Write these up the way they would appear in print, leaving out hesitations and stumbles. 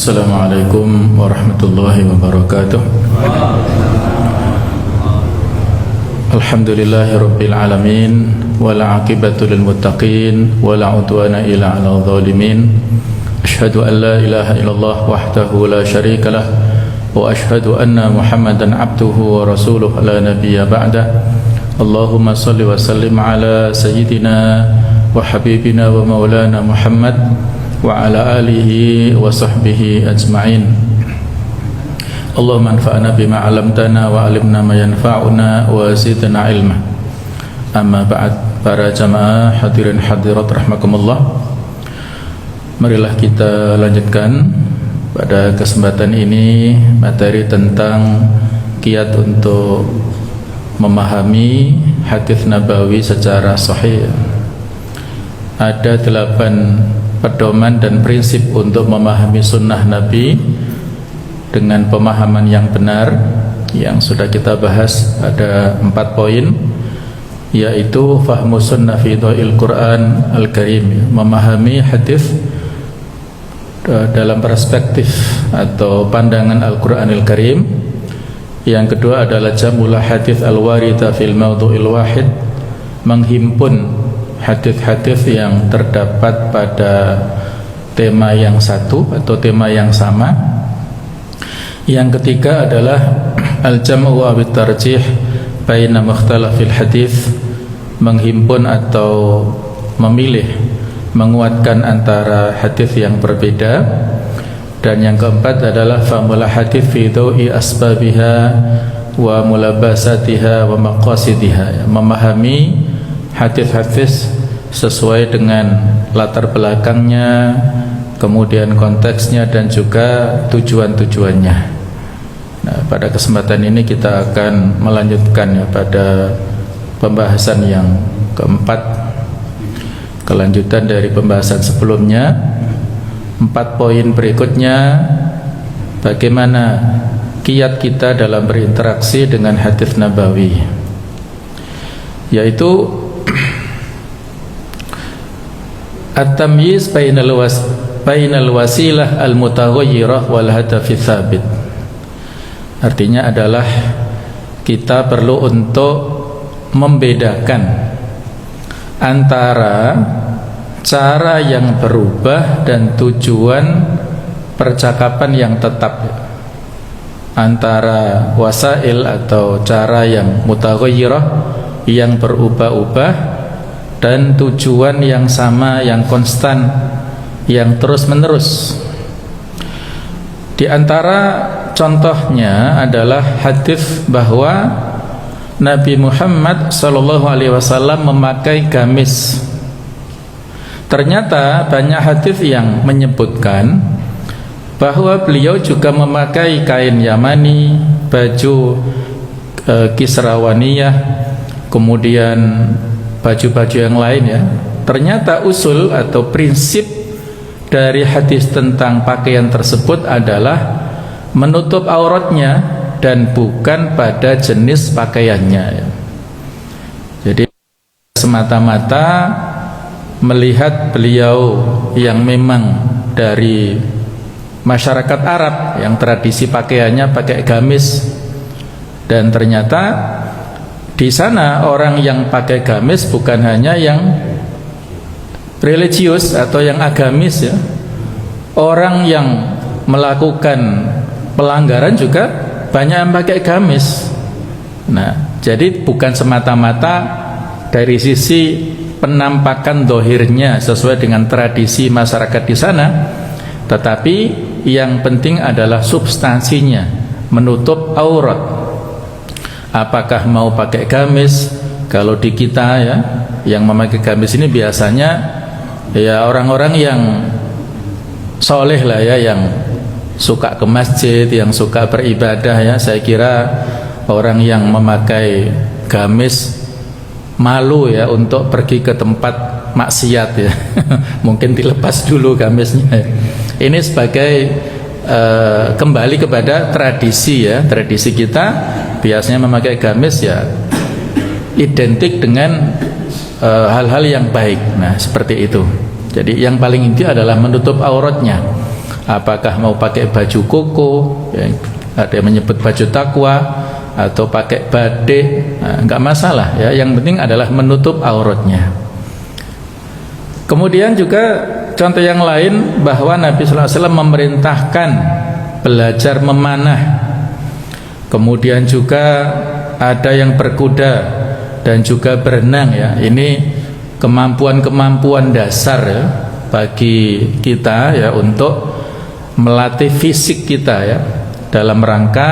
Assalamualaikum warahmatullahi wabarakatuh. Alhamdulillahi rabbil alamin, wala aqibatu lil muttaqin, wala udwana illa 'alal zalimin. Asyhadu an la ilaha illallah wahdahu la syarika lah, wa asyhadu anna Muhammadan abduhu wa rasuluh la nabiyya ba'da. Allahumma salli wa sallim ala sayyidina wa habibina wa maulana Muhammad wa ala alihi wa sahbihi ajma'in. Allahumma anfa'na bima 'allamtana wa 'allimna ma yanfa'una wa zidna ilma. Amma ba'd, para jamaah hadirin hadirat rahimakumullah. Marilah kita lanjutkan pada kesempatan ini materi tentang kiat untuk memahami hadis nabawi secara sahih. Ada 8 pedoman dan prinsip untuk memahami sunnah Nabi dengan pemahaman yang benar, yang sudah kita bahas. Ada 4 poin, yaitu fahmu sunnah fi dha'il Quran al-Karim, memahami hadis dalam perspektif atau pandangan Al-Quran al-Karim. Yang kedua adalah jamul hadis al-warida fil mawdu'il wahid, menghimpun hadis-hadis yang terdapat pada tema yang satu atau tema yang sama. Yang ketiga adalah al-jam'u wa at-tarjih baina mukhtalafil hadis, menghimpun atau memilih, menguatkan antara hadis yang berbeda. Dan yang keempat adalah famul hadis fi dawi asbabiha wa mulabasatiha wa maqasidiha, memahami hadis-hadis sesuai dengan latar belakangnya, kemudian konteksnya, dan juga tujuan-tujuannya. Nah, pada kesempatan ini kita akan melanjutkan pada pembahasan yang keempat, kelanjutan dari pembahasan sebelumnya. 4 poin berikutnya, bagaimana kiat kita dalam berinteraksi dengan hadis nabawi, yaitu at-tamyiz bainal wasilah al-mutaghayyirah wal hadafi tsabit. Artinya adalah kita perlu untuk membedakan antara cara yang berubah dan tujuan percakapan yang tetap, antara wasail atau cara yang mutaghayyirah, yang berubah-ubah, dan tujuan yang sama, yang konstan, yang terus-menerus. Di antara contohnya adalah hadis bahwa Nabi Muhammad SAW memakai gamis. Ternyata banyak hadis yang menyebutkan bahwa beliau juga memakai kain Yamani, baju Kisrawaniyah, kemudian baju-baju yang lain ya. Ternyata usul atau prinsip dari hadis tentang pakaian tersebut adalah menutup auratnya dan bukan pada jenis pakaiannya ya. Jadi semata-mata melihat beliau yang memang dari masyarakat Arab yang tradisi pakaiannya pakai gamis, dan ternyata di sana orang yang pakai gamis bukan hanya yang religius atau yang agamis ya. Orang yang melakukan pelanggaran juga banyak yang pakai gamis. Nah, jadi bukan semata-mata dari sisi penampakan dohirnya sesuai dengan tradisi masyarakat di sana, tetapi yang penting adalah substansinya, menutup aurat. Apakah mau pakai gamis? Kalau di kita ya, yang memakai gamis ini biasanya ya orang-orang yang soleh lah ya, yang suka ke masjid, yang suka beribadah ya. Saya kira orang yang memakai gamis malu ya untuk pergi ke tempat maksiat ya. Mungkin dilepas dulu gamisnya ya. Ini sebagai kembali kepada tradisi ya. Tradisi kita biasanya memakai gamis ya identik dengan hal-hal yang baik. Nah, seperti itu. Jadi yang paling inti adalah menutup auratnya. apakah mau pakai baju koko, ya, ada yang menyebut baju takwa, atau pakai batik, enggak masalah ya, yang penting adalah menutup auratnya. Kemudian juga contoh yang lain bahwa Nabi sallallahu alaihi wasallam memerintahkan belajar memanah. Kemudian juga ada yang berkuda dan juga berenang ya. Ini kemampuan-kemampuan dasar ya bagi kita ya untuk melatih fisik kita ya dalam rangka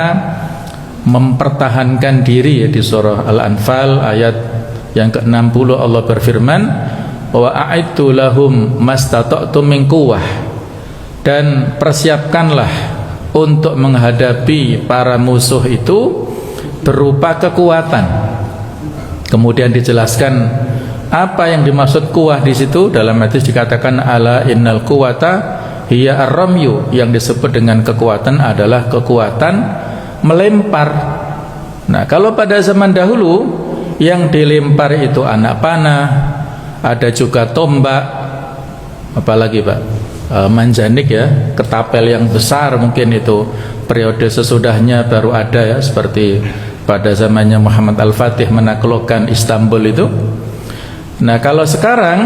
mempertahankan diri ya. Di surah Al-Anfal ayat yang ke-60 Allah berfirman, wa a'idtu lahum mastata'tum min quwwah, dan persiapkanlah untuk menghadapi para musuh itu berupa kekuatan. Kemudian dijelaskan apa yang dimaksud kuwah di situ. Dalam hadis dikatakan ala innal quwwata hiya ar-ramyu, yang disebut dengan kekuatan adalah kekuatan melempar. Nah, kalau pada zaman dahulu yang dilempar itu anak panah, ada juga tombak, apalagi Pak, manjanik ya, ketapel yang besar, mungkin itu periode sesudahnya baru ada ya, seperti pada zamannya Muhammad Al-Fatih menaklukkan Istanbul itu. Nah, kalau sekarang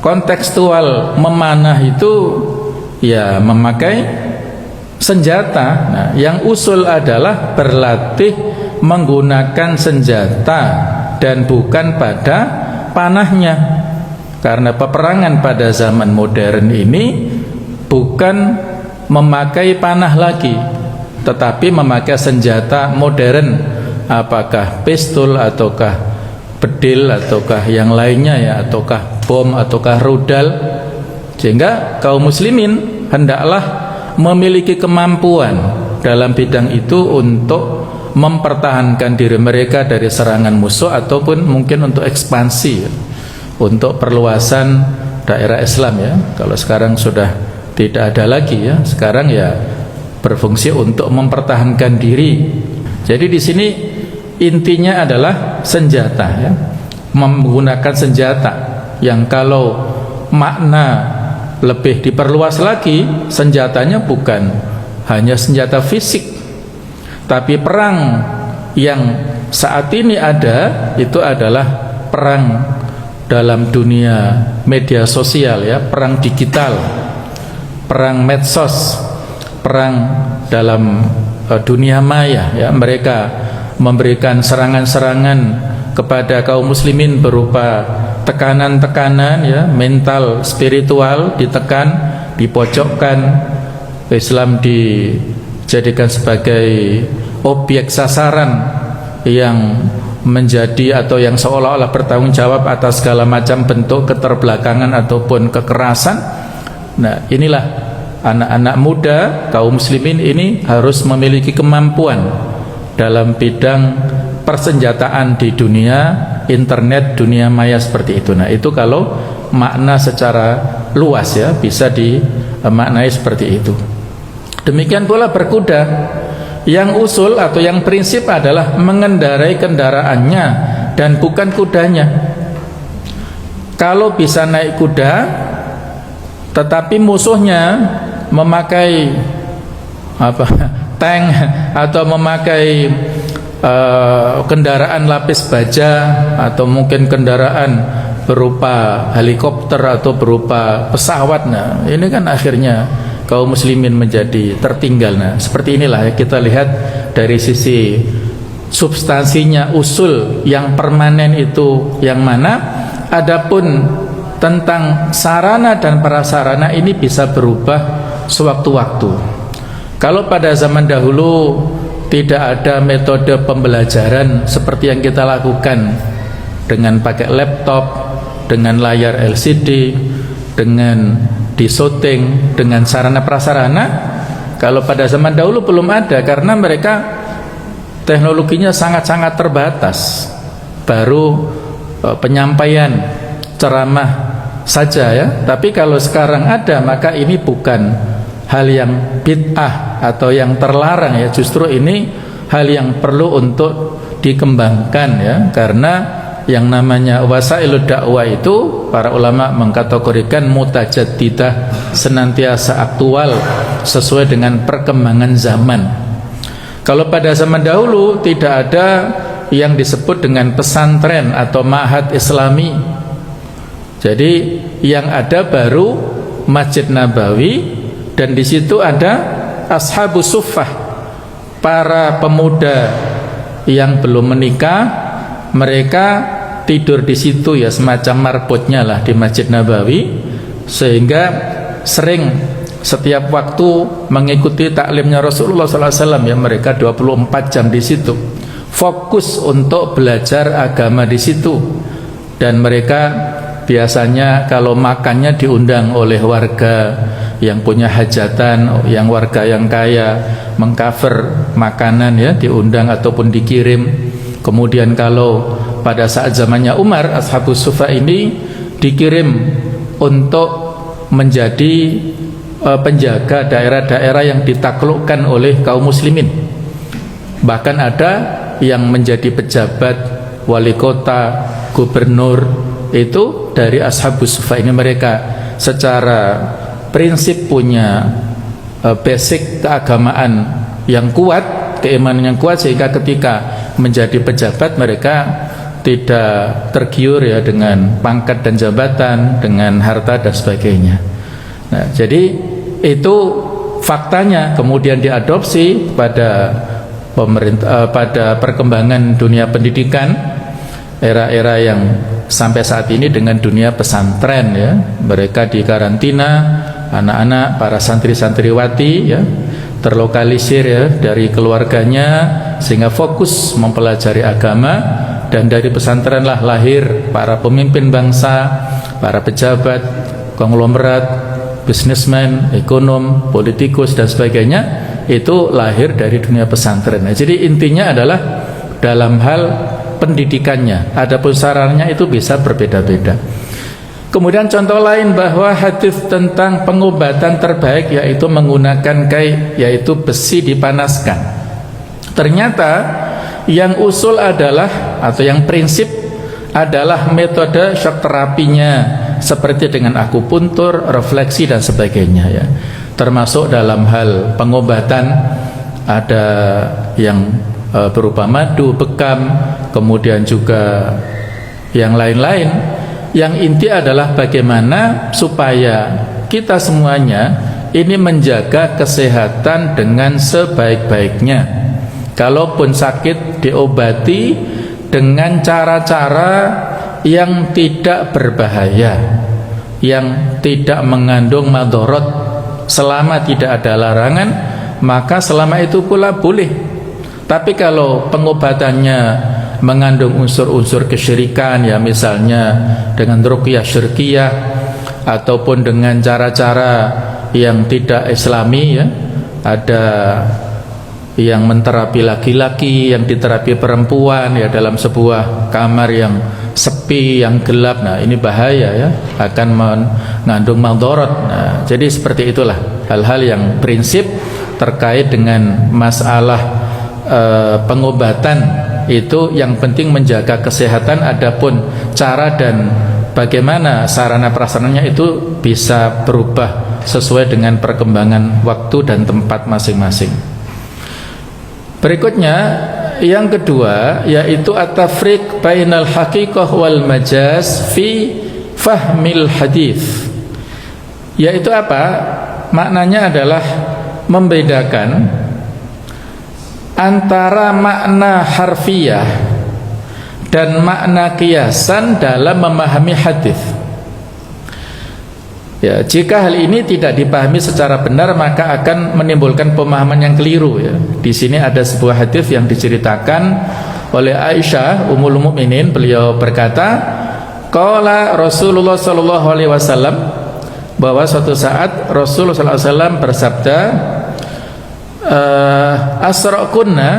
kontekstual memanah itu ya memakai senjata. Nah, yang usul adalah berlatih menggunakan senjata dan bukan pada panahnya. Karena peperangan pada zaman modern ini bukan memakai panah lagi, tetapi memakai senjata modern, apakah pistol ataukah bedil ataukah yang lainnya ya, ataukah bom ataukah rudal. Sehingga kaum muslimin hendaklah memiliki kemampuan dalam bidang itu untuk mempertahankan diri mereka dari serangan musuh, ataupun mungkin untuk ekspansi ya, untuk perluasan daerah Islam ya. Kalau sekarang sudah tidak ada lagi ya, sekarang ya berfungsi untuk mempertahankan diri. Jadi di sini intinya adalah senjata ya, menggunakan senjata yang kalau makna lebih diperluas lagi, senjatanya bukan hanya senjata fisik, tapi perang yang saat ini ada itu adalah perang dalam dunia media sosial ya, perang digital, perang medsos, perang dalam dunia maya ya. Mereka memberikan serangan-serangan kepada kaum muslimin berupa tekanan-tekanan ya, mental, spiritual ditekan, dipojokkan, Islam dijadikan sebagai objek sasaran yang menjadi atau yang seolah-olah bertanggung jawab atas segala macam bentuk keterbelakangan ataupun kekerasan. Nah, inilah anak-anak muda kaum muslimin ini harus memiliki kemampuan dalam bidang persenjataan di dunia internet, dunia maya seperti itu. Nah, itu kalau makna secara luas ya, bisa dimaknai seperti itu. Demikian pula berkuda, yang usul atau yang prinsip adalah mengendarai kendaraannya dan bukan kudanya. Kalau bisa naik kuda tetapi musuhnya memakai tank atau memakai kendaraan lapis baja, atau mungkin kendaraan berupa helikopter atau berupa pesawat, nah ini kan akhirnya kaum muslimin menjadi tertinggal. Nah, seperti inilah ya, kita lihat dari sisi substansinya, usul yang permanen itu yang mana. Adapun tentang sarana dan prasarana ini bisa berubah sewaktu-waktu. Kalau pada zaman dahulu tidak ada metode pembelajaran seperti yang kita lakukan dengan pakai laptop, dengan layar LCD, dengan disyuting, dengan sarana prasarana. Kalau pada zaman dahulu belum ada, karena mereka teknologinya sangat-sangat terbatas. Baru penyampaian ceramah saja ya. Tapi kalau sekarang ada, maka ini bukan hal yang bid'ah atau yang terlarang ya, justru ini hal yang perlu untuk dikembangkan ya, karena yang namanya wasailud dakwah itu para ulama mengkategorikan mutajaddidah, senantiasa aktual sesuai dengan perkembangan zaman. Kalau pada zaman dahulu tidak ada yang disebut dengan pesantren atau ma'had islami. Jadi yang ada baru Masjid Nabawi, dan di situ ada ashabus suffah, para pemuda yang belum menikah, mereka tidur di situ ya, semacam marbotnya lah di Masjid Nabawi, sehingga sering setiap waktu mengikuti taklimnya Rasulullah SAW ya, mereka 24 jam di situ, fokus untuk belajar agama di situ. Dan mereka biasanya kalau makannya diundang oleh warga yang punya hajatan, yang warga yang kaya mengcover makanan ya, diundang ataupun dikirim. Kemudian kalau pada saat zamannya Umar, ashabus sufa ini dikirim untuk menjadi penjaga daerah-daerah yang ditaklukkan oleh kaum muslimin. Bahkan ada yang menjadi pejabat, wali kota, gubernur, itu dari ashabus sufa ini. Mereka secara prinsip punya basic keagamaan yang kuat, keimanan yang kuat, sehingga ketika menjadi pejabat mereka tidak tergiur ya dengan pangkat dan jabatan, dengan harta dan sebagainya. Nah, jadi itu faktanya. Kemudian diadopsi pada pemerintah, pada perkembangan dunia pendidikan, era-era yang sampai saat ini dengan dunia pesantren ya. Mereka dikarantina, anak-anak para santri-santriwati ya, terlokalisir ya dari keluarganya, sehingga fokus mempelajari agama. Dan dari pesantrenlah lahir para pemimpin bangsa, para pejabat, konglomerat, bisnismen, ekonom, politikus dan sebagainya. Itu lahir dari dunia pesantren. Nah, jadi intinya adalah dalam hal pendidikannya. Adapun sarannya itu bisa berbeda-beda. Kemudian contoh lain bahwa hadis tentang pengobatan terbaik yaitu menggunakan kai, yaitu besi dipanaskan. Ternyata yang usul adalah, atau yang prinsip adalah metode shock terapinya, seperti dengan akupuntur, refleksi dan sebagainya ya. Termasuk dalam hal pengobatan ada yang berupa madu, bekam, kemudian juga yang lain-lain. Yang inti adalah bagaimana supaya kita semuanya ini menjaga kesehatan dengan sebaik-baiknya. Kalaupun sakit, diobati dengan cara-cara yang tidak berbahaya, yang tidak mengandung madorot. Selama tidak ada larangan, maka selama itu pula boleh. Tapi kalau pengobatannya mengandung unsur-unsur kesyirikan ya, misalnya dengan ruqyah syirkiyah ataupun dengan cara-cara yang tidak islami ya, ada yang menterapi laki-laki, yang diterapi perempuan ya dalam sebuah kamar yang sepi, yang gelap. Nah, ini bahaya ya, akan mengandung madorot. Nah, jadi seperti itulah hal-hal yang prinsip terkait dengan masalah pengobatan. Itu yang penting menjaga kesehatan. Adapun cara dan bagaimana sarana prasarananya itu bisa berubah sesuai dengan perkembangan waktu dan tempat masing-masing. Berikutnya yang kedua yaitu at-tafriq bainal haqiqah wal majaz fi fahmil hadis. Yaitu apa? Maknanya adalah membedakan antara makna harfiah dan makna kiasan dalam memahami hadis. Ya, jika hal ini tidak dipahami secara benar maka akan menimbulkan pemahaman yang keliru ya. Di sini ada sebuah hadis yang diceritakan oleh Aisyah Ummul Mukminin. Beliau berkata, qala Rasulullah sallallahu alaihi wasallam, bahwa suatu saat Rasulullah sallallahu alaihi wasallam bersabda, asra'kunna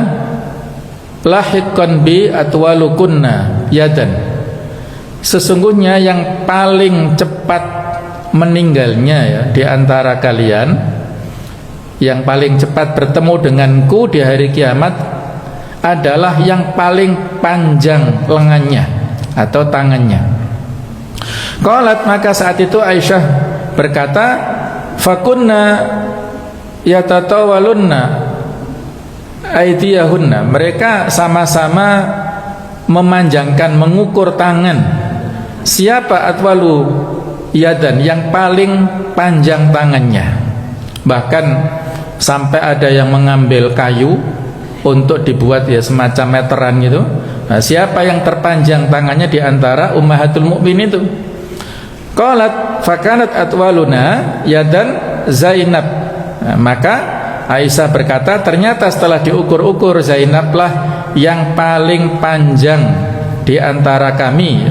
lahiqan bi atwalukunna yadan. Sesungguhnya yang paling cepat meninggalnya ya di antara kalian, yang paling cepat bertemu denganku di hari kiamat adalah yang paling panjang lengannya atau tangannya. Qalat, maka saat itu Aisyah berkata, fakunna yatatawalunna aydiyahunna, mereka sama-sama memanjangkan, mengukur tangan. Siapa atwalu yadan, yang paling panjang tangannya. Bahkan sampai ada yang mengambil kayu untuk dibuat ya semacam meteran gitu. Nah, siapa yang terpanjang tangannya di antara ummahatul mukminin itu? Qalat fakanat atwaluna yadan Zainab. Nah, maka Aisyah berkata, ternyata setelah diukur-ukur, Zainab lah yang paling panjang di antara kami.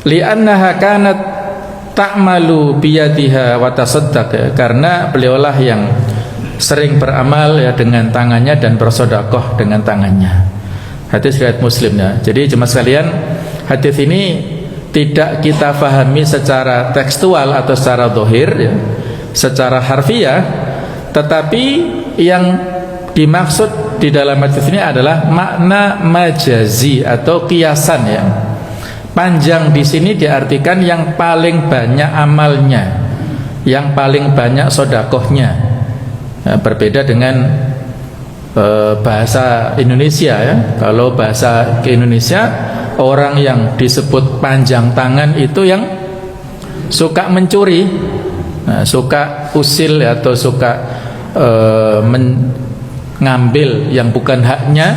Li'annaha kanat ta'malu biyadiha wa tasaddaq, karena beliaulah yang sering beramal ya dengan tangannya dan bersedekah dengan tangannya. Hadis riwayat Muslim ya. Jadi jemaah sekalian, hadis ini tidak kita fahami secara tekstual atau secara zahir ya, secara harfiah, tetapi yang dimaksud di dalam hadis ini adalah makna majazi atau kiasan ya. Panjang di sini diartikan yang paling banyak amalnya, yang paling banyak sedekahnya. Nah, berbeda dengan bahasa Indonesia ya. Kalau bahasa Indonesia, orang yang disebut panjang tangan itu yang suka mencuri, nah, suka usil atau suka mengambil yang bukan haknya,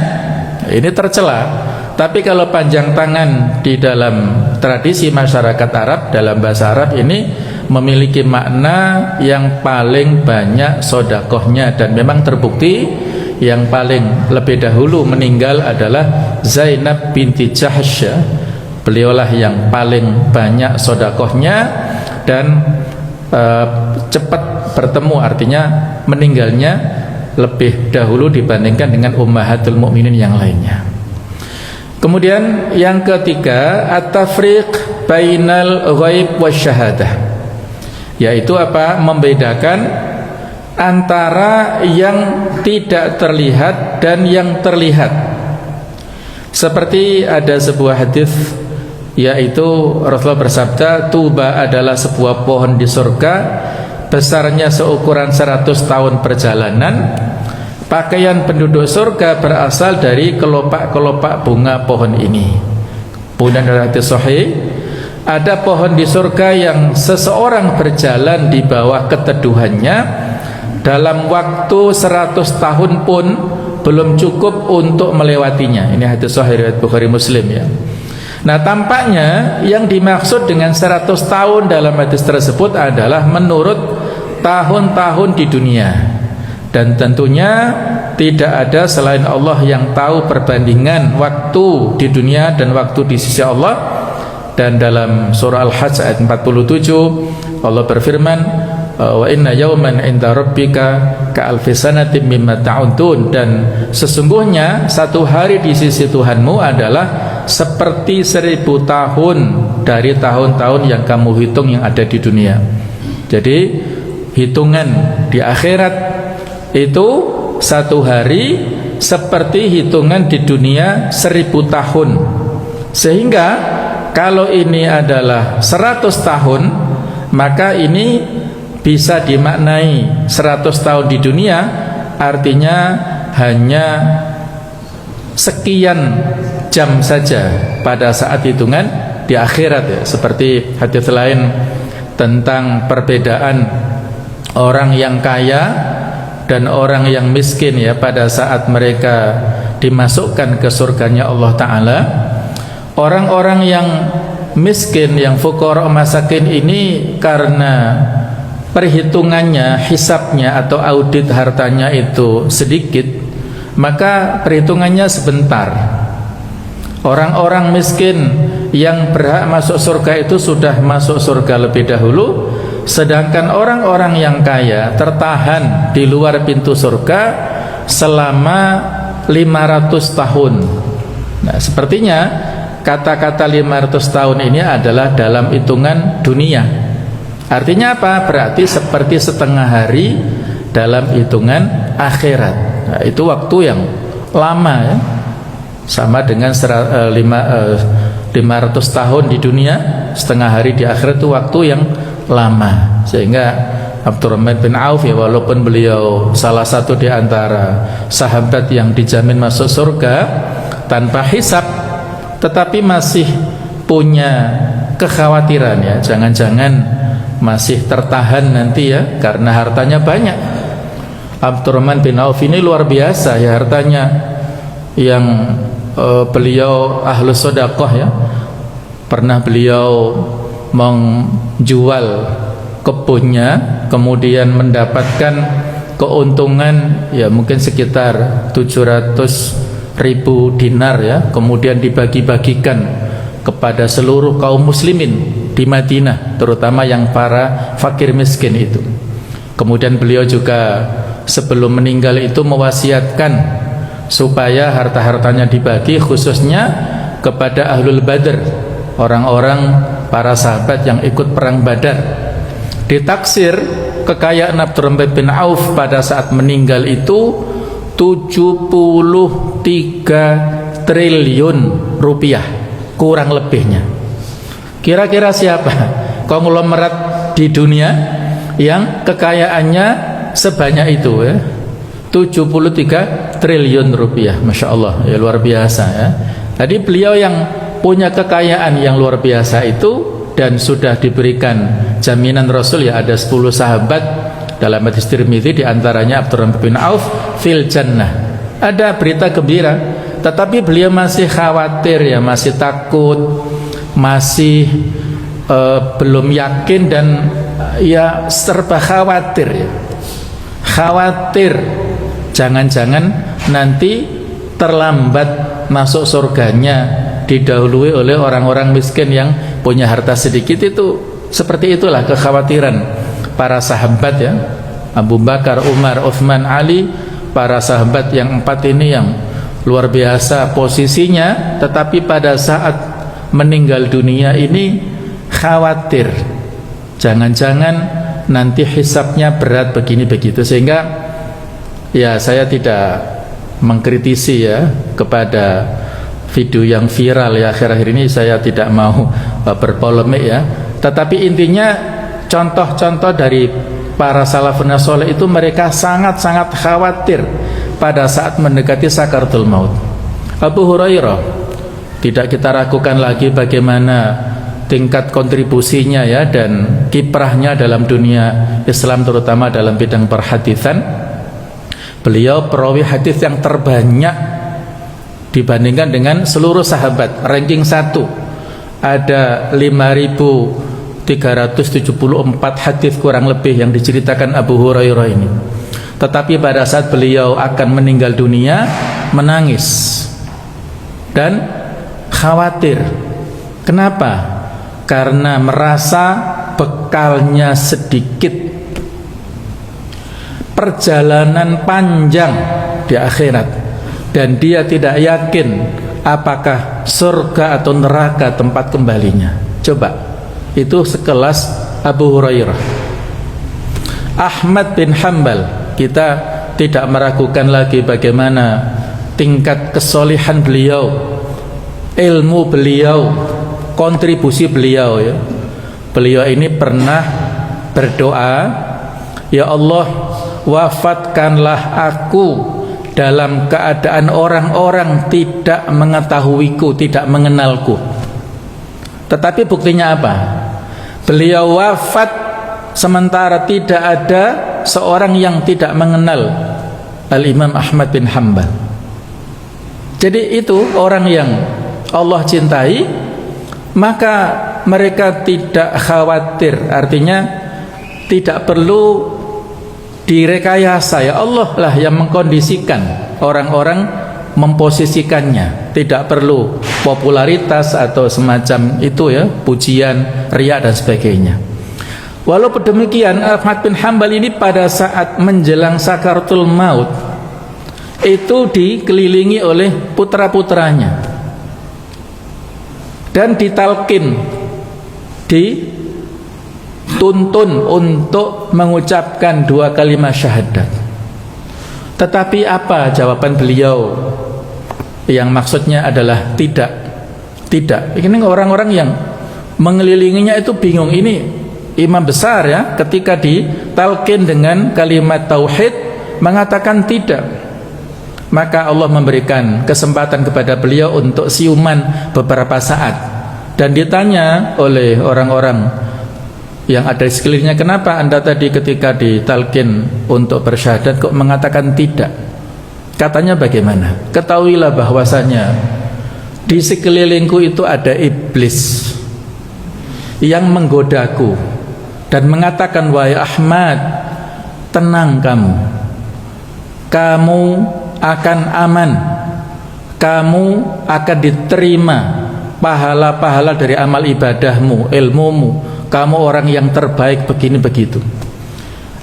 ini tercela. Tapi kalau panjang tangan di dalam tradisi masyarakat Arab, dalam bahasa Arab ini memiliki makna yang paling banyak sedekahnya. Dan memang terbukti yang paling lebih dahulu meninggal adalah Zainab binti Jahsy. Beliaulah yang paling banyak sedekahnya dan cepat bertemu, artinya meninggalnya lebih dahulu dibandingkan dengan ummahatul mukminin yang lainnya. Kemudian yang ketiga, at-tafriq bainal ghaib wasyahadah, yaitu apa? Membedakan antara yang tidak terlihat dan yang terlihat. Seperti ada sebuah hadis, yaitu Rasulullah bersabda, tuba adalah sebuah pohon di surga, besarnya seukuran 100 tahun perjalanan. Pakaian penduduk surga berasal dari kelopak-kelopak bunga pohon ini. Kemudian dalam hadis sahih, ada pohon di surga yang seseorang berjalan di bawah keteduhannya dalam waktu 100 tahun pun belum cukup untuk melewatinya. Ini hadis sahih riwayat Bukhari Muslim ya. Nah, tampaknya yang dimaksud dengan 100 tahun dalam hadis tersebut adalah menurut tahun-tahun di dunia. Dan tentunya tidak ada selain Allah yang tahu perbandingan waktu di dunia dan waktu di sisi Allah. Dan dalam surah Al-Hajj ayat 47 Allah berfirman, wa inna yawman inda rabbika ka'alfi sanatin mimma ta'udun, dan sesungguhnya satu hari di sisi Tuhanmu adalah seperti 1000 tahun dari tahun-tahun yang kamu hitung yang ada di dunia. Jadi hitungan di akhirat itu satu hari seperti hitungan di dunia 1000 tahun. Sehingga kalau ini adalah 100 tahun, maka ini bisa dimaknai 100 tahun di dunia artinya hanya sekian jam saja pada saat hitungan di akhirat ya. Seperti hadis lain tentang perbedaan orang yang kaya dan orang yang miskin ya pada saat mereka dimasukkan ke surganya Allah Ta'ala. Orang-orang yang miskin, yang fuqara masakin ini karena perhitungannya, hisabnya atau audit hartanya itu sedikit, maka perhitungannya sebentar. Orang-orang miskin yang berhak masuk surga itu sudah masuk surga lebih dahulu, sedangkan orang-orang yang kaya tertahan di luar pintu surga selama 500 tahun. Nah, sepertinya kata-kata 500 tahun ini adalah dalam hitungan dunia. Artinya apa? Berarti seperti setengah hari dalam hitungan akhirat. Nah, itu waktu yang lama ya. Sama dengan 500 500 tahun di dunia, setengah hari di akhirat itu waktu yang lama. Sehingga Abdurrahman bin Auf ya, walaupun beliau salah satu di antara sahabat yang dijamin masuk surga tanpa hisab, tetapi masih punya kekhawatiran ya, jangan-jangan masih tertahan nanti ya, karena hartanya banyak. Abdurrahman bin Auf ini luar biasa ya hartanya, yang beliau ahlus sedekah ya. Pernah beliau menjual kebunnya, kemudian mendapatkan keuntungan ya mungkin sekitar 700.000 dinar ya, kemudian dibagi-bagikan kepada seluruh kaum muslimin di Madinah, terutama yang para fakir miskin itu. Kemudian beliau juga sebelum meninggal itu mewasiatkan supaya harta-hartanya dibagi khususnya kepada ahlul badr, orang-orang para sahabat yang ikut perang Badar. Ditaksir kekayaan Abdurrahman bin Auf pada saat meninggal itu 73 triliun rupiah kurang lebihnya. Kira-kira siapa konglomerat di dunia yang kekayaannya sebanyak itu ya? 73 triliun rupiah, Masya Allah ya, luar biasa ya. Tadi beliau yang punya kekayaan yang luar biasa itu, dan sudah diberikan jaminan Rasul ya, ada 10 sahabat dalam hadis Tirmidzi, diantaranya Abdurrahman bin Auf fil jannah. Ada berita gembira, tetapi beliau masih khawatir ya, masih takut, masih belum yakin, dan ya serba khawatir ya. Khawatir jangan-jangan nanti terlambat masuk surganya, didahului oleh orang-orang miskin yang punya harta sedikit. Itu seperti itulah kekhawatiran para sahabat ya, Abu Bakar, Umar, Uthman, Ali, para sahabat yang 4 ini yang luar biasa posisinya, tetapi pada saat meninggal dunia ini khawatir jangan-jangan nanti hisabnya berat begini begitu. Sehingga ya saya tidak mengkritisi ya kepada video yang viral ya akhir-akhir ini, saya tidak mau berpolemik ya, tetapi intinya contoh-contoh dari para salafun saleh itu mereka sangat-sangat khawatir pada saat mendekati sakaratul maut. Abu Hurairah tidak kita ragukan lagi bagaimana tingkat kontribusinya ya dan kiprahnya dalam dunia Islam, terutama dalam bidang perhaditsan. Beliau perawi hadis yang terbanyak dibandingkan dengan seluruh sahabat. Ranking 1 ada 5.374 hadis kurang lebih yang diceritakan Abu Hurairah ini. Tetapi pada saat beliau akan meninggal dunia, menangis dan khawatir. Kenapa? Karena merasa bekalnya sedikit, perjalanan panjang di akhirat, dan dia tidak yakin apakah surga atau neraka tempat kembalinya. Coba, itu sekelas Abu Hurairah. Ahmad bin Hanbal, kita tidak meragukan lagi bagaimana tingkat kesolihan beliau, ilmu beliau, kontribusi beliau ya. Beliau ini pernah berdoa, ya Allah, wafatkanlah aku dalam keadaan orang-orang tidak mengetahuiku, tidak mengenalku. Tetapi buktinya apa? Beliau wafat sementara tidak ada seorang yang tidak mengenal Al-Imam Ahmad bin Hanbal. Jadi itu orang yang Allah cintai, maka mereka tidak khawatir. Artinya tidak perlu direkayasa, ya Allah lah yang mengkondisikan orang-orang memposisikannya. Tidak perlu popularitas atau semacam itu ya, pujian, riya dan sebagainya. Walaupun demikian, Ahmad bin Hanbal ini pada saat menjelang sakaratul maut itu dikelilingi oleh putra-putranya dan ditalkin, dituntun untuk mengucapkan 2 kalimat syahadat. Tetapi apa jawaban beliau? Yang maksudnya adalah tidak. Tidak. Ini orang-orang yang mengelilinginya itu bingung, ini imam besar ya, ketika ditalqin dengan kalimat tauhid mengatakan tidak. Maka Allah memberikan kesempatan kepada beliau untuk siuman beberapa saat, dan ditanya oleh orang-orang yang ada di sekelilingnya, kenapa anda tadi ketika ditalqin untuk bersyahadat kok mengatakan tidak? Katanya bagaimana? Ketahuilah bahwasanya di sekelilingku itu ada iblis yang menggodaku dan mengatakan, wahai Ahmad, tenang kamu akan aman, kamu akan diterima pahala-pahala dari amal ibadahmu, ilmumu, kamu orang yang terbaik, begini begitu.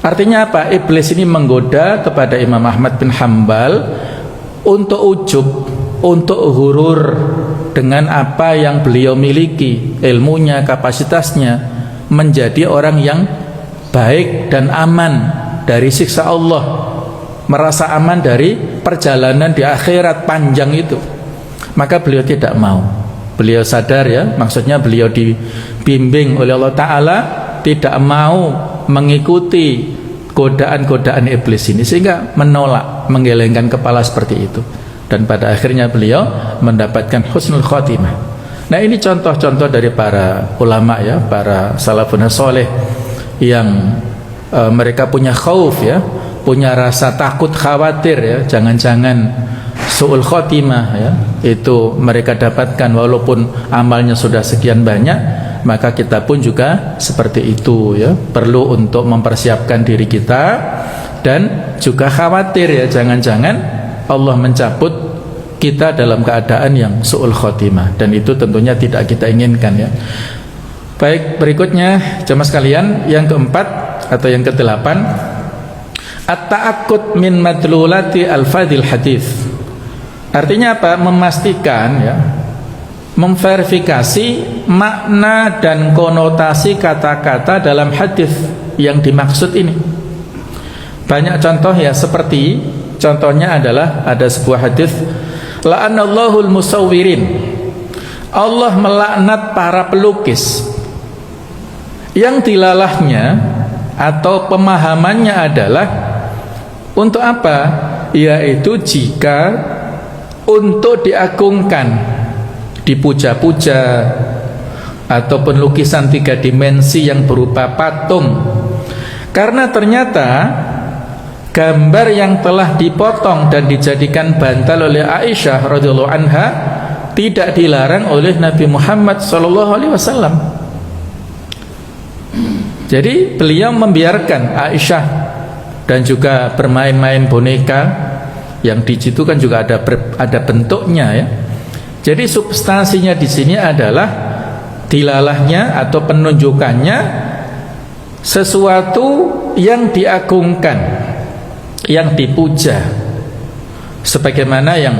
Artinya apa? Iblis ini menggoda kepada Imam Ahmad bin Hanbal untuk ujub, untuk hurur dengan apa yang beliau miliki, ilmunya, kapasitasnya, menjadi orang yang baik dan aman dari siksa Allah, merasa aman dari perjalanan di akhirat panjang itu. Maka beliau tidak mau. Beliau sadar ya, maksudnya beliau dibimbing oleh Allah Ta'ala, tidak mau mengikuti godaan-godaan iblis ini, sehingga menolak, menggelengkan kepala seperti itu. Dan pada akhirnya beliau mendapatkan husnul khotimah. Nah, ini contoh-contoh dari para ulama ya, para salafun soleh yang mereka punya khauf ya, punya rasa takut, khawatir ya, jangan-jangan su'ul khotimah ya, itu mereka dapatkan walaupun amalnya sudah sekian banyak. Maka kita pun juga seperti itu ya, perlu untuk mempersiapkan diri kita, dan juga khawatir ya, jangan-jangan Allah mencabut kita dalam keadaan yang su'ul khotimah, dan itu tentunya tidak kita inginkan ya. Baik, berikutnya jemaah sekalian, yang keempat atau yang kedelapan, at-ta'akkud min madlulati al-fadil hadis. Artinya apa? Memastikan ya, memverifikasi makna dan konotasi kata-kata dalam hadis yang dimaksud ini. Banyak contoh ya, seperti contohnya adalah ada sebuah hadis, la'anallahul musawwirin, Allah melaknat para pelukis, yang dilalahnya atau pemahamannya adalah untuk apa? Yaitu jika untuk diagungkan, dipuja-puja, ataupun lukisan 3 dimensi yang berupa patung. Karena ternyata gambar yang telah dipotong dan dijadikan bantal oleh Aisyah radhiyallahu anha tidak dilarang oleh Nabi Muhammad SAW. Jadi beliau membiarkan Aisyah dan juga bermain-main boneka, yang di situ kan juga ada bentuknya ya. Jadi substansinya di sini adalah dilalahnya atau penunjukannya sesuatu yang diagungkan, yang dipuja, sebagaimana yang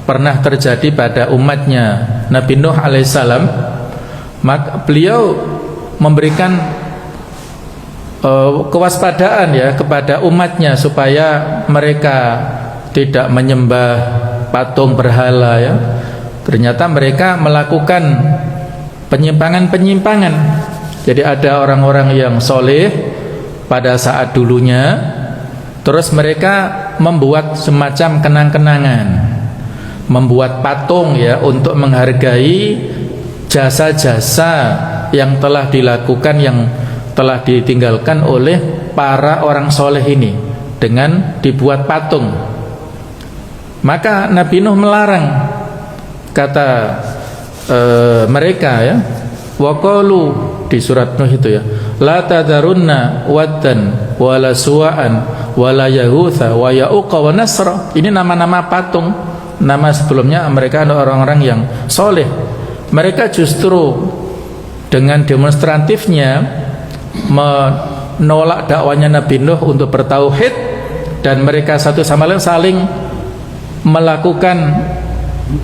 pernah terjadi pada umatnya Nabi Nuh alaihissalam. Maka beliau memberikan kewaspadaan ya kepada umatnya supaya mereka tidak menyembah patung berhala ya. Ternyata mereka melakukan penyimpangan-penyimpangan. Jadi ada orang-orang yang soleh pada saat dulunya, terus mereka membuat semacam kenang-kenangan, membuat patung ya, untuk menghargai jasa-jasa yang telah dilakukan, yang telah ditinggalkan oleh para orang soleh ini dengan dibuat patung. Maka Nabi Nuh melarang, kata mereka ya, waqalu di surat Nuh itu ya, la tadarunna waddan wala suwa'an wala yahutha wa ya'uqa wa nasra. Ini nama-nama patung, nama sebelumnya mereka adalah orang-orang yang soleh. Mereka justru dengan demonstratifnya menolak dakwanya Nabi Nuh untuk bertauhid, dan mereka satu sama lain saling melakukan,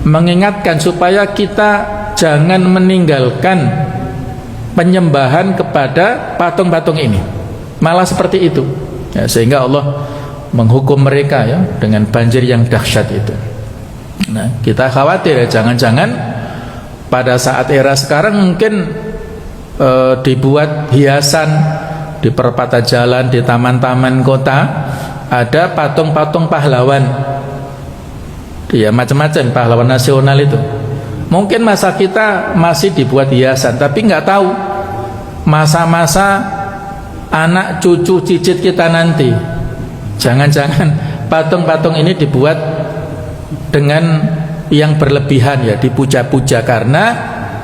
mengingatkan supaya kita jangan meninggalkan penyembahan kepada patung-patung ini, malah seperti itu ya, sehingga Allah menghukum mereka ya dengan banjir yang dahsyat itu. Nah, kita khawatir ya, jangan-jangan Pada saat era sekarang mungkin dibuat hiasan di perempatan jalan, di taman-taman kota, ada patung-patung pahlawan, ya macam-macam pahlawan nasional itu. Mungkin masa kita masih dibuat hiasan, tapi nggak tahu masa-masa anak cucu cicit kita nanti, jangan-jangan patung-patung ini dibuat dengan yang berlebihan, ya dipuja-puja karena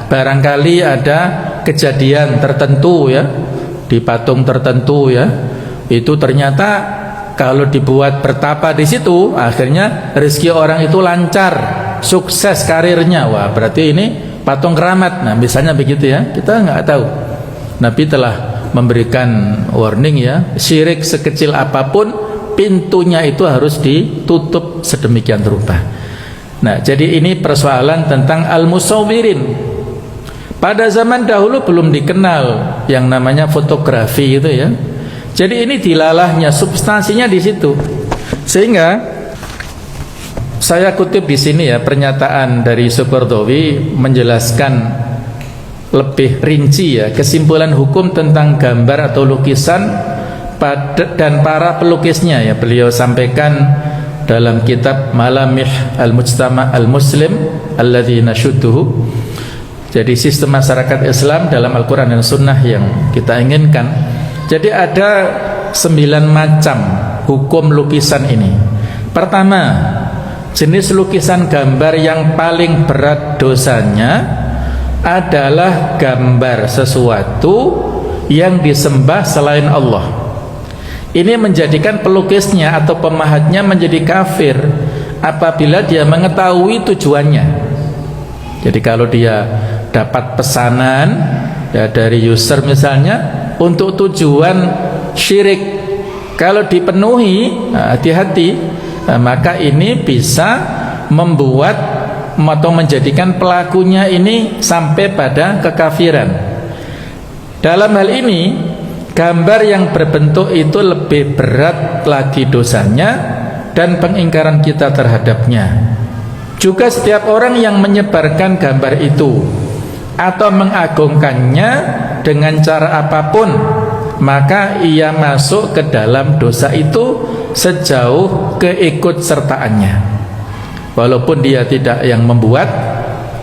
barangkali ada kejadian tertentu ya di patung tertentu ya, itu ternyata kalau dibuat bertapa di situ akhirnya rezeki orang itu lancar, sukses karirnya. Wah, berarti ini patung keramat. Nah, misalnya begitu ya, kita nggak tahu. Nabi telah memberikan warning ya, syirik sekecil apapun pintunya itu harus ditutup sedemikian rupa. Nah, jadi ini persoalan tentang al-musawwirin. Pada zaman dahulu belum dikenal yang namanya fotografi itu ya. Jadi ini dilalahnya, substansinya di situ. Sehingga saya kutip di sini ya pernyataan dari Supardowi menjelaskan lebih rinci ya kesimpulan hukum tentang gambar atau lukisan dan para pelukisnya ya. Beliau sampaikan dalam kitab Malamih al-Mujtama' al-Muslim alladzi nasyudduhu. Jadi sistem masyarakat Islam dalam Al-Quran dan Sunnah yang kita inginkan. Jadi ada 9 macam hukum lukisan ini. Pertama, jenis lukisan gambar yang paling berat dosanya adalah gambar sesuatu yang disembah selain Allah. Ini menjadikan pelukisnya atau pemahatnya menjadi kafir apabila dia mengetahui tujuannya. Jadi kalau dia dapat pesanan ya, dari user misalnya untuk tujuan syirik, kalau dipenuhi, hati-hati, maka ini bisa membuat atau menjadikan pelakunya ini sampai pada kekafiran. Dalam hal ini gambar yang berbentuk itu lebih berat lagi dosanya dan pengingkaran kita terhadapnya. Juga setiap orang yang menyebarkan gambar itu atau mengagungkannya dengan cara apapun, maka ia masuk ke dalam dosa itu sejauh keikutsertaannya. Walaupun dia tidak yang membuat,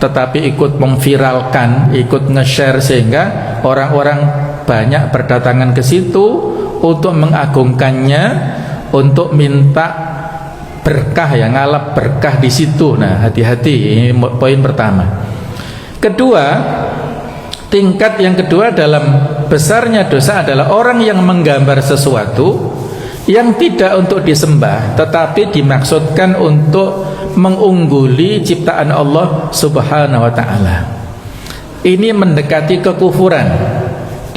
tetapi ikut memviralkan, ikut nge-share sehingga orang-orang banyak berdatangan ke situ untuk mengagungkannya, untuk minta berkah ya, ngalap berkah di situ. Nah, hati-hati, ini poin pertama. Kedua, tingkat yang kedua dalam besarnya dosa adalah orang yang menggambar sesuatu yang tidak untuk disembah tetapi dimaksudkan untuk mengungguli ciptaan Allah Subhanahu wa ta'ala. Ini mendekati kekufuran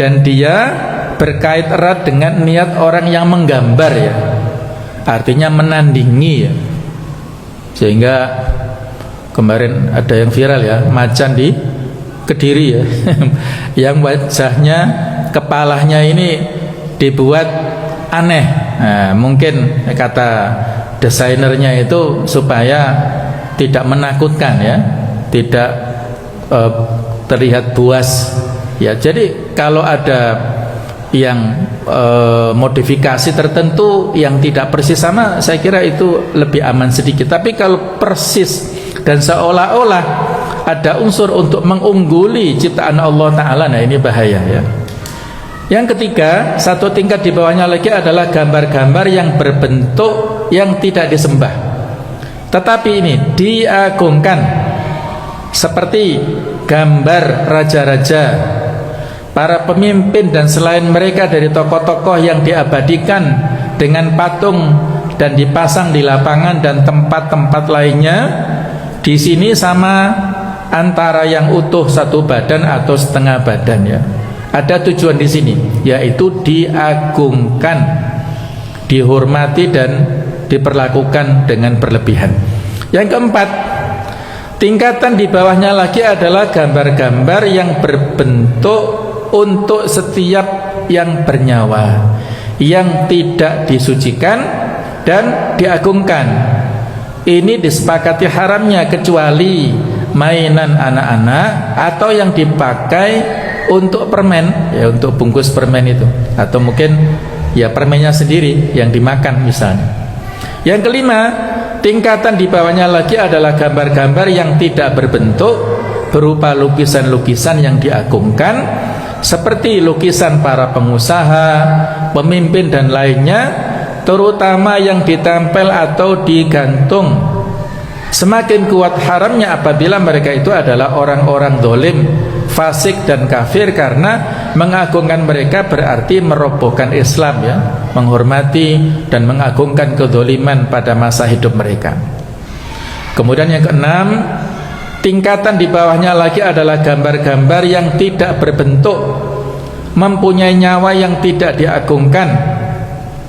dan dia berkait erat dengan niat orang yang menggambar ya, artinya menandingi ya. Sehingga kemarin ada yang viral ya, macan di Kediri ya yang wajahnya, kepalanya ini dibuat aneh. Nah, mungkin kata desainernya itu supaya tidak menakutkan ya, tidak terlihat buas ya. Jadi kalau ada yang modifikasi tertentu yang tidak persis sama, saya kira itu lebih aman sedikit. Tapi kalau persis dan seolah-olah ada unsur untuk mengungguli ciptaan Allah Ta'ala, nah ini bahaya ya. Yang ketiga, satu tingkat di bawahnya lagi adalah gambar-gambar yang berbentuk yang tidak disembah tetapi ini diagungkan, seperti gambar raja-raja, para pemimpin dan selain mereka dari tokoh-tokoh yang diabadikan dengan patung dan dipasang di lapangan dan tempat-tempat lainnya. Di sini sama antara yang utuh satu badan atau setengah badan ya. Ada tujuan di sini, yaitu diagungkan, dihormati dan diperlakukan dengan berlebihan. Yang keempat, tingkatan di bawahnya lagi adalah gambar-gambar yang berbentuk untuk setiap yang bernyawa, yang tidak disucikan dan diagungkan. Ini disepakati haramnya kecuali mainan anak-anak atau yang dipakai untuk permen, ya untuk bungkus permen itu, atau mungkin ya permennya sendiri yang dimakan misalnya. Yang kelima, tingkatan di bawahnya lagi adalah gambar-gambar yang tidak berbentuk, berupa lukisan-lukisan yang diagungkan, seperti lukisan para pengusaha, pemimpin dan lainnya, terutama yang ditempel atau digantung. Semakin kuat haramnya apabila mereka itu adalah orang-orang dolim, fasik dan kafir, karena mengagungkan mereka berarti merobohkan Islam, ya, menghormati dan mengagungkan kedoliman pada masa hidup mereka. Kemudian yang keenam, tingkatan di bawahnya lagi adalah gambar-gambar yang tidak berbentuk, mempunyai nyawa yang tidak diagungkan,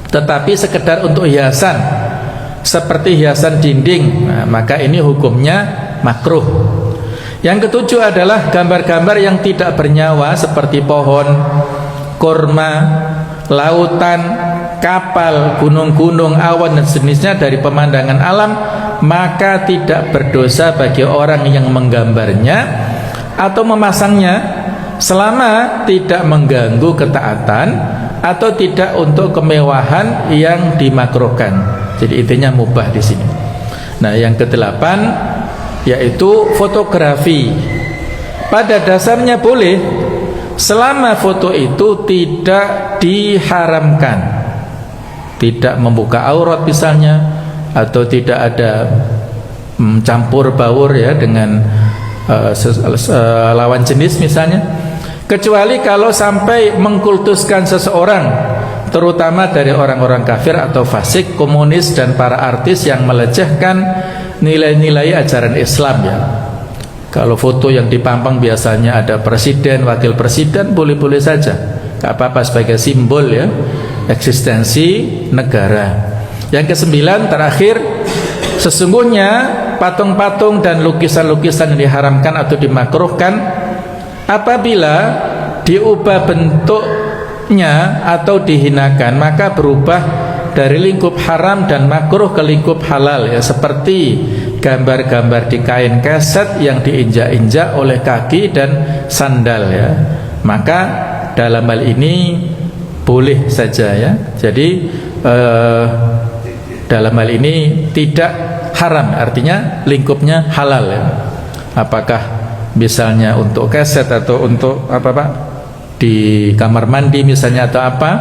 tetapi sekedar untuk hiasan, seperti hiasan dinding. Nah, maka ini hukumnya makruh. Yang ketujuh adalah gambar-gambar yang tidak bernyawa, seperti pohon, kurma, lautan, kapal, gunung-gunung, awan dan sejenisnya dari pemandangan alam, maka tidak berdosa bagi orang yang menggambarnya atau memasangnya, selama tidak mengganggu ketaatan atau tidak untuk kemewahan yang dimakruhkan. Jadi intinya mubah di sini. Nah, yang kedelapan yaitu fotografi. Pada dasarnya boleh selama foto itu tidak diharamkan, tidak membuka aurat misalnya, atau tidak ada campur baur ya dengan lawan jenis misalnya, kecuali kalau sampai mengkultuskan seseorang, terutama dari orang-orang kafir atau fasik, komunis dan para artis yang melecehkan nilai-nilai ajaran Islam, ya. Kalau foto yang dipampang biasanya ada presiden, wakil presiden, boleh-boleh saja, gak apa-apa, sebagai simbol ya eksistensi negara. Yang kesembilan terakhir, sesungguhnya patung-patung dan lukisan-lukisan yang diharamkan atau dimakruhkan apabila diubah bentuknya atau dihinakan, maka berubah dari lingkup haram dan makruh ke lingkup halal, ya, seperti gambar-gambar di kain keset yang diinjak-injak oleh kaki dan sandal, ya. Maka dalam hal ini boleh saja, ya. Jadi dalam hal ini tidak haram, artinya lingkupnya halal, ya. Apakah misalnya untuk keset atau untuk apa Pak, di kamar mandi misalnya atau apa.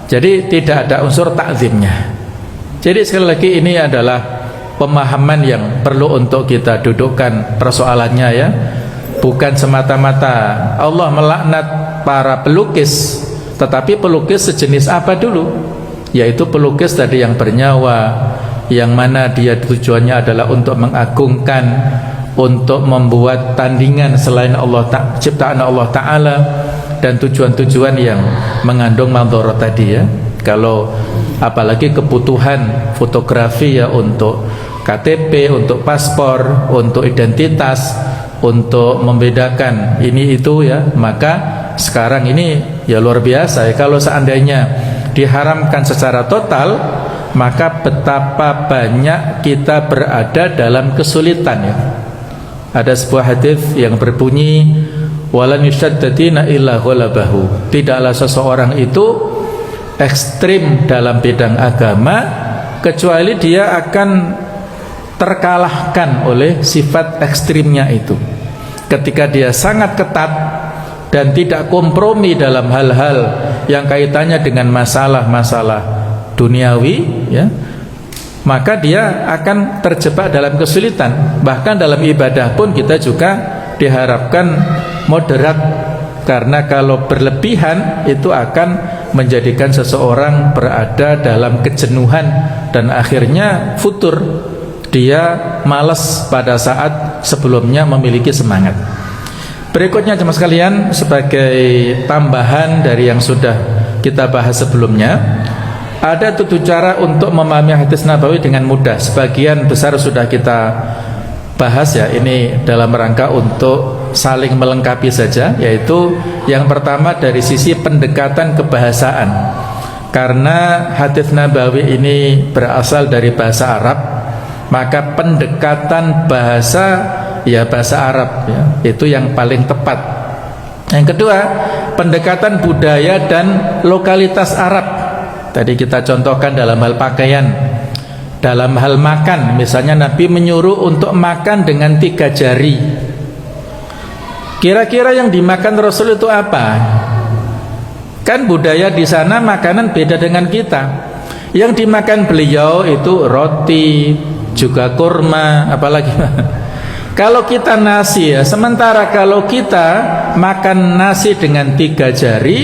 Jadi tidak ada unsur takzimnya. Jadi sekali lagi ini adalah pemahaman yang perlu untuk kita dudukkan persoalannya, ya. Bukan semata-mata Allah melaknat para pelukis, tetapi pelukis sejenis apa dulu? Yaitu pelukis tadi yang bernyawa, yang mana dia tujuannya adalah untuk mengagungkan, untuk membuat tandingan selain Allah, ciptaan Allah Ta'ala, dan tujuan-tujuan yang mengandung madharat tadi, ya. Kalau apalagi kebutuhan fotografi, ya, untuk KTP, untuk paspor, untuk identitas, untuk membedakan ini itu, ya, maka sekarang ini ya luar biasa, ya. Kalau seandainya diharamkan secara total, maka betapa banyak kita berada dalam kesulitan, ya. Ada sebuah hadis yang berbunyi, walan yushaddadina illa ghalabahu. Tidaklah seseorang itu ekstrim dalam bidang agama kecuali dia akan terkalahkan oleh sifat ekstrimnya itu. Ketika dia sangat ketat dan tidak kompromi dalam hal-hal yang kaitannya dengan masalah-masalah duniawi, ya, maka dia akan terjebak dalam kesulitan. Bahkan dalam ibadah pun kita juga diharapkan moderat, karena kalau berlebihan itu akan menjadikan seseorang berada dalam kejenuhan dan akhirnya futur, dia malas pada saat sebelumnya memiliki semangat. Berikutnya jemaah sekalian, sebagai tambahan dari yang sudah kita bahas sebelumnya, ada 7 cara untuk memahami hadis Nabawi dengan mudah. Sebagian besar sudah kita bahas, ya. Ini dalam rangka untuk saling melengkapi saja, yaitu yang pertama dari sisi pendekatan kebahasaan. Karena hadis Nabawi ini berasal dari bahasa Arab, maka pendekatan bahasa ya bahasa Arab ya. Itu yang paling tepat. Yang kedua, pendekatan budaya dan lokalitas Arab. Tadi kita contohkan dalam hal pakaian, dalam hal makan. Misalnya Nabi menyuruh untuk makan dengan 3 jari. Kira-kira yang dimakan Rasul itu apa? Kan budaya di sana makanan beda dengan kita. Yang dimakan beliau itu roti, juga kurma, apalagi kalau kita nasi ya. Sementara kalau kita makan nasi dengan 3 jari,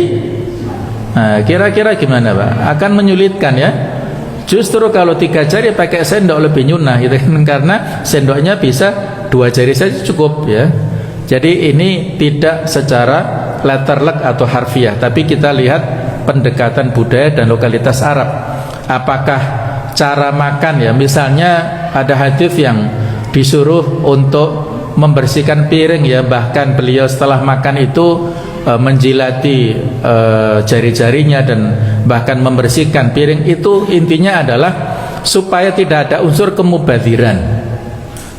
nah, kira-kira gimana Pak? Akan menyulitkan ya. Justru kalau 3 jari pakai sendok lebih nyunah gitu kan, karena sendoknya bisa 2 jari saja cukup ya. Jadi ini tidak secara letterlek atau harfiah, tapi kita lihat pendekatan budaya dan lokalitas Arab. Apakah cara makan ya, misalnya ada hadis yang disuruh untuk membersihkan piring ya, bahkan beliau setelah makan itu menjilati jari-jarinya dan bahkan membersihkan piring. Itu intinya adalah supaya tidak ada unsur kemubadziran,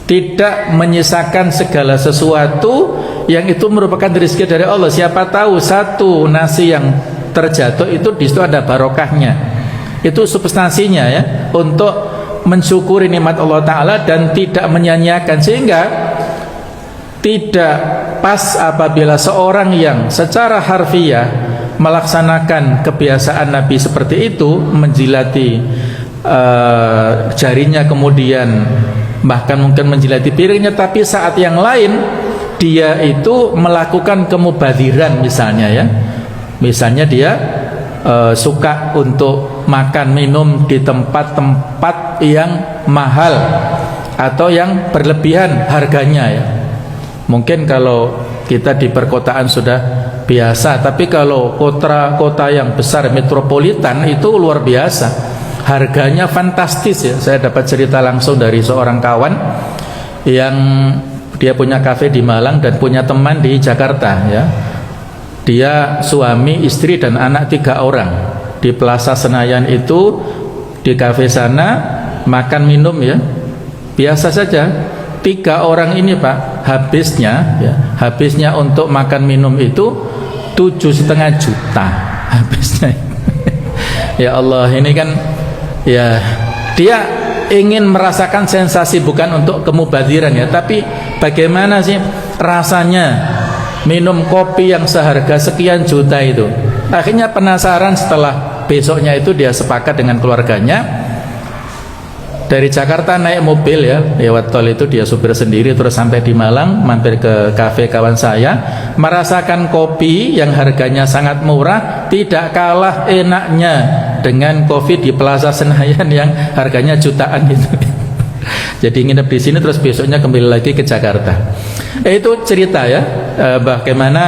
tidak menyisakan segala sesuatu yang itu merupakan rezeki dari Allah. Siapa tahu satu nasi yang terjatuh itu di situ ada barokahnya, itu substansinya ya, untuk mensyukuri nikmat Allah Ta'ala dan tidak menyia-nyiakan. Sehingga tidak pas apabila seorang yang secara harfiah melaksanakan kebiasaan Nabi seperti itu, menjilati jarinya, kemudian bahkan mungkin menjilati piringnya, tapi saat yang lain dia itu melakukan kemubadziran misalnya ya. Misalnya dia suka untuk makan minum di tempat-tempat yang mahal atau yang berlebihan harganya ya. Mungkin kalau kita di perkotaan sudah biasa, tapi kalau kota yang besar metropolitan itu luar biasa, harganya fantastis ya. Saya dapat cerita langsung dari seorang kawan yang dia punya kafe di Malang dan punya teman di Jakarta ya. Dia suami, istri dan anak 3 orang di Plaza Senayan itu, di kafe sana makan minum ya biasa saja. 3 orang ini Pak, habisnya untuk makan minum itu 7,5 juta habisnya. Ya Allah, ini kan ya, dia ingin merasakan sensasi, bukan untuk kemubadziran ya, tapi bagaimana sih rasanya minum kopi yang seharga sekian juta itu. Akhirnya penasaran, setelah besoknya itu dia sepakat dengan keluarganya dari Jakarta naik mobil ya, lewat tol itu dia supir sendiri, terus sampai di Malang mampir ke kafe kawan saya, merasakan kopi yang harganya sangat murah, tidak kalah enaknya dengan kopi di Plaza Senayan yang harganya jutaan itu. Jadi nginep di sini terus besoknya kembali lagi ke Jakarta. Itu cerita ya, bagaimana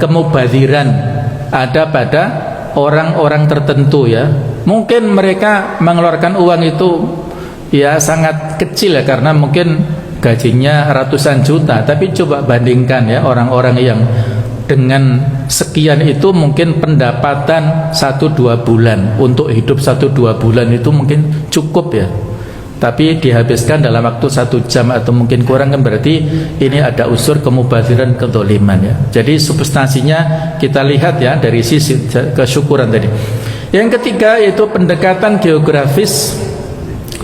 kemubadziran ada pada orang-orang tertentu ya. Mungkin mereka mengeluarkan uang itu ya sangat kecil ya, karena mungkin gajinya ratusan juta. Tapi coba bandingkan ya, orang-orang yang dengan sekian itu mungkin pendapatan 1-2 bulan, untuk hidup 1-2 bulan itu mungkin cukup ya, tapi dihabiskan dalam waktu 1 jam atau mungkin kurang, kan berarti ini ada unsur kemubadziran, kezaliman ya. Jadi substansinya kita lihat ya dari sisi kesyukuran tadi. Yang ketiga yaitu pendekatan geografis.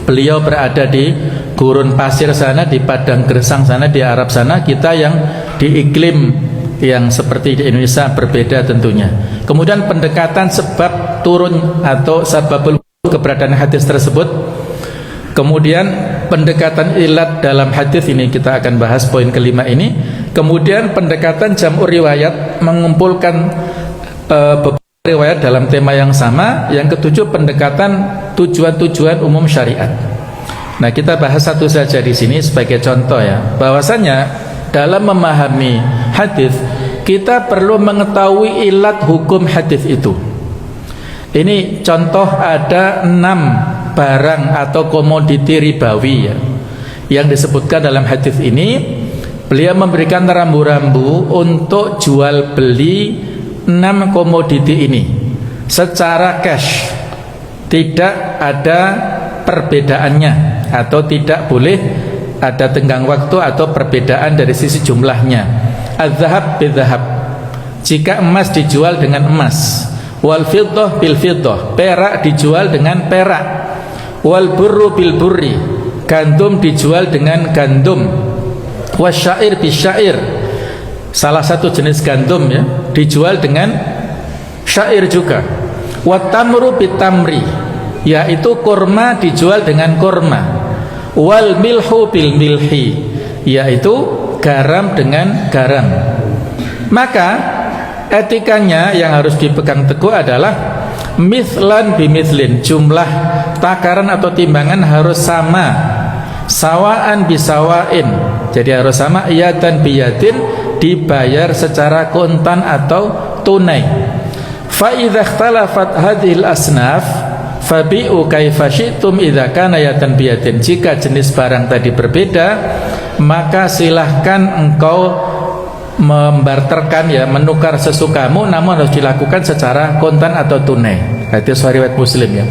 Beliau berada di gurun pasir sana, di padang gersang sana, di Arab sana. Kita yang di iklim yang seperti di Indonesia berbeda tentunya. Kemudian pendekatan sebab turun atau sababul keberadaan hadis tersebut. Kemudian pendekatan ilat dalam hadis ini kita akan bahas poin kelima ini. Kemudian pendekatan jam'ur riwayat, mengumpulkan beberapa riwayat dalam tema yang sama. Yang ketujuh pendekatan tujuan-tujuan umum syariat. Nah, kita bahas satu saja di sini sebagai contoh ya. Bahwasanya dalam memahami hadis kita perlu mengetahui ilat hukum hadis itu. Ini contoh, ada 6 barang atau komoditi ribawi ya, yang disebutkan dalam hadis ini. Beliau memberikan rambu-rambu untuk jual beli 6 komoditi ini secara cash, tidak ada perbedaannya, atau tidak boleh ada tenggang waktu atau perbedaan dari sisi jumlahnya. Az-zahab bil-zahab, jika emas dijual dengan emas. Wal fiddah bil fiddah, perak dijual dengan perak. Wal burru bil burri, gandum dijual dengan gandum. Wasyair bis syair, salah satu jenis gandum ya, dijual dengan syair juga. Wat tamru bit tamri, yaitu kurma dijual dengan kurma. Wal milhu bil milhi, yaitu garam dengan garam. Maka etikanya yang harus dipegang teguh adalah mithlan bimithlin, jumlah takaran atau timbangan harus sama, sawaan bisawain, jadi harus sama, iyatan biyadin, dibayar secara kontan atau tunai. Fa idza ikhtalafat hadhil asnaf fabi'u kaifa syi'tum idza kana yatan biyadin, jika jenis barang tadi berbeda maka silahkan engkau membarterkan ya, menukar sesukamu, namun harus dilakukan secara kontan atau tunai. Hadis riwayat Muslim ya.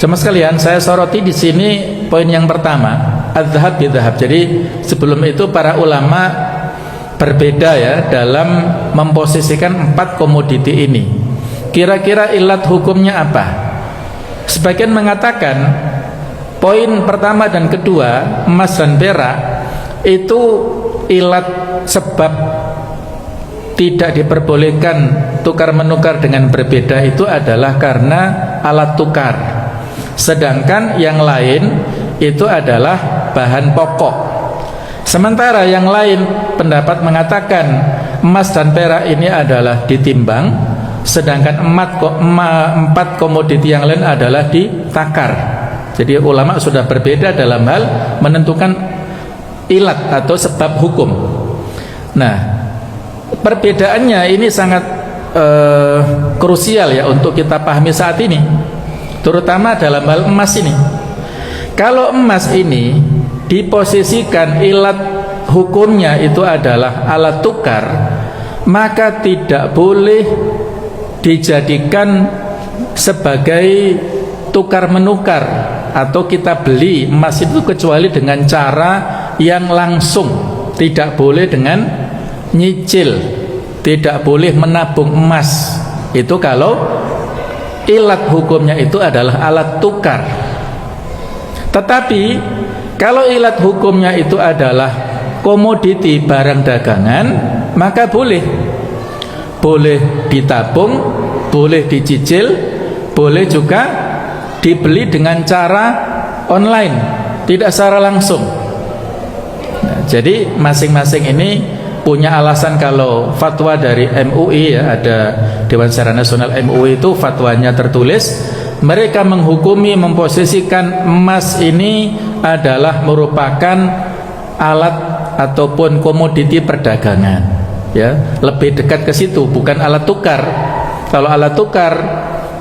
Cuma sekalian, saya soroti di sini poin yang pertama, az-zahab bi-zahab. Jadi sebelum itu para ulama berbeda ya dalam memposisikan 4 komoditi ini. Kira-kira ilat hukumnya apa? Sebagian mengatakan poin pertama dan kedua, emas dan perak, itu ilat sebab tidak diperbolehkan tukar menukar dengan berbeda itu adalah karena alat tukar. Sedangkan yang lain itu adalah bahan pokok. Sementara yang lain pendapat mengatakan emas dan perak ini adalah ditimbang, sedangkan 4 komoditi yang lain adalah ditakar. Jadi ulama sudah berbeda dalam hal menentukan ilat atau sebab hukum. Nah, perbedaannya ini sangat krusial ya untuk kita pahami saat ini, terutama dalam hal emas ini. Kalau emas ini diposisikan ilat hukumnya itu adalah alat tukar, maka tidak boleh dijadikan sebagai tukar menukar atau kita beli emas itu kecuali dengan cara yang langsung. Tidak boleh dengan nyicil, tidak boleh menabung emas. Itu kalau ilat hukumnya itu adalah alat tukar. Tetapi kalau ilat hukumnya itu adalah komoditi barang dagangan, maka boleh ditabung, boleh dicicil, boleh juga dibeli dengan cara online, tidak secara langsung. Nah, jadi masing-masing ini punya alasan. Kalau fatwa dari MUI ya, ada Dewan Syariah Nasional MUI itu fatwanya tertulis, mereka menghukumi memposisikan emas ini adalah merupakan alat ataupun komoditi perdagangan ya, lebih dekat ke situ, bukan alat tukar. Kalau alat tukar,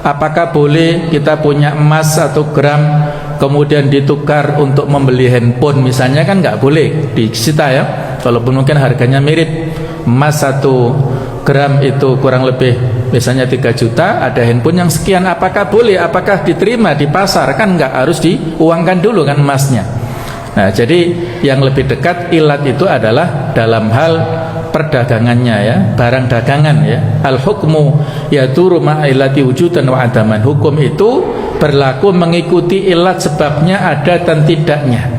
apakah boleh kita punya emas 1 gram kemudian ditukar untuk membeli handphone misalnya? Kan nggak boleh disita ya, walaupun mungkin harganya mirip. Emas 1 gram itu kurang lebih misalnya 3 juta, ada handphone yang sekian, apakah boleh? Apakah diterima di pasar? Kan nggak, harus diuangkan dulu kan emasnya. Nah, jadi yang lebih dekat ilat itu adalah dalam hal perdagangannya ya, barang dagangan ya. Al hukmu yaduru ma'ilati wujudan wa adaman. Hukum itu berlaku mengikuti ilat sebabnya ada dan tidaknya.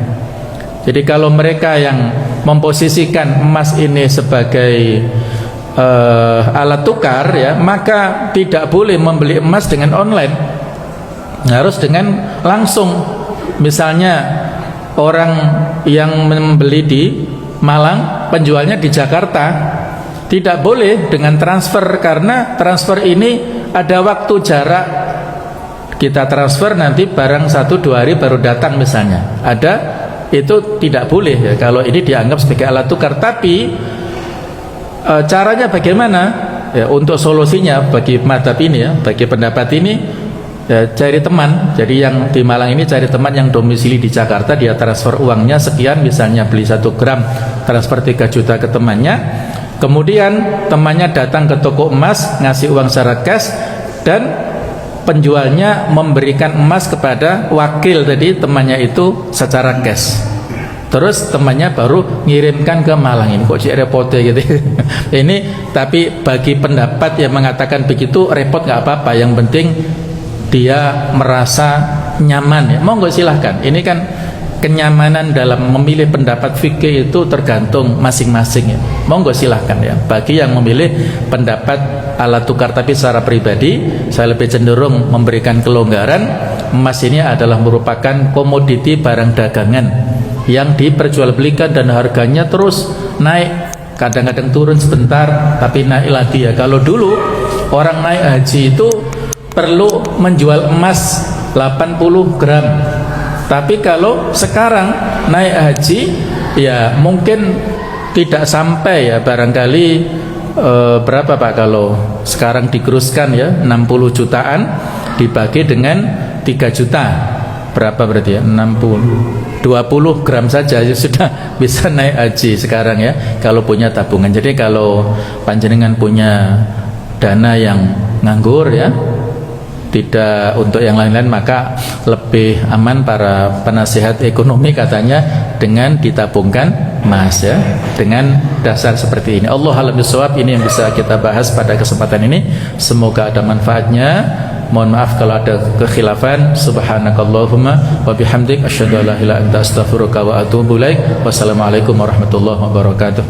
Jadi kalau mereka yang memposisikan emas ini sebagai alat tukar ya, maka tidak boleh membeli emas dengan online, harus dengan langsung. Misalnya orang yang membeli di Malang, penjualnya di Jakarta, tidak boleh dengan transfer, karena transfer ini ada waktu jarak. Kita transfer nanti barang 1-2 hari baru datang misalnya, ada, itu tidak boleh ya, kalau ini dianggap sebagai alat tukar. Tapi caranya bagaimana ya, untuk solusinya bagi madhab ini ya, bagi pendapat ini ya, cari teman. Jadi yang di Malang ini cari teman yang domisili di Jakarta, dia transfer uangnya sekian, misalnya beli 1 gram transfer 3 juta ke temannya, kemudian temannya datang ke toko emas ngasih uang secara cash, dan penjualnya memberikan emas kepada wakil tadi temannya itu secara cash. Terus temannya baru ngirimkan ke Malang. Ini kok cik repot gitu. Ini tapi bagi pendapat yang mengatakan begitu repot nggak apa-apa. Yang penting dia merasa nyaman ya. Monggo silahkan. Ini kan kenyamanan dalam memilih pendapat fikih itu tergantung masing-masing ya. Monggo silahkan ya. Bagi yang memilih pendapat ala tukar tapi secara pribadi, saya lebih cenderung memberikan kelonggaran. Emas ini adalah merupakan komoditi barang dagangan yang diperjualbelikan dan harganya terus naik. Kadang-kadang turun sebentar tapi naik lagi ya. Kalau dulu orang naik haji itu perlu menjual emas 80 gram. Tapi kalau sekarang naik haji ya mungkin tidak sampai ya, barangkali berapa Pak kalau sekarang digeruskan ya 60 jutaan dibagi dengan 3 juta berapa berarti ya, 60 20 gram saja ya sudah bisa naik haji sekarang ya kalau punya tabungan. Jadi kalau panjenengan punya dana yang nganggur ya, tidak untuk yang lain-lain, maka lebih aman para penasihat ekonomi katanya dengan ditabungkan emas ya, dengan dasar seperti ini. Allah alam bisawab. Ini yang bisa kita bahas pada kesempatan ini. Semoga ada manfaatnya. Mohon maaf kalau ada kekhilafan. Subhanakallahumma wa bihamdik asyhadu an la ilaha illa anta astaghfiruka wa atubu ilaik. Wassalamualaikum warahmatullahi wabarakatuh.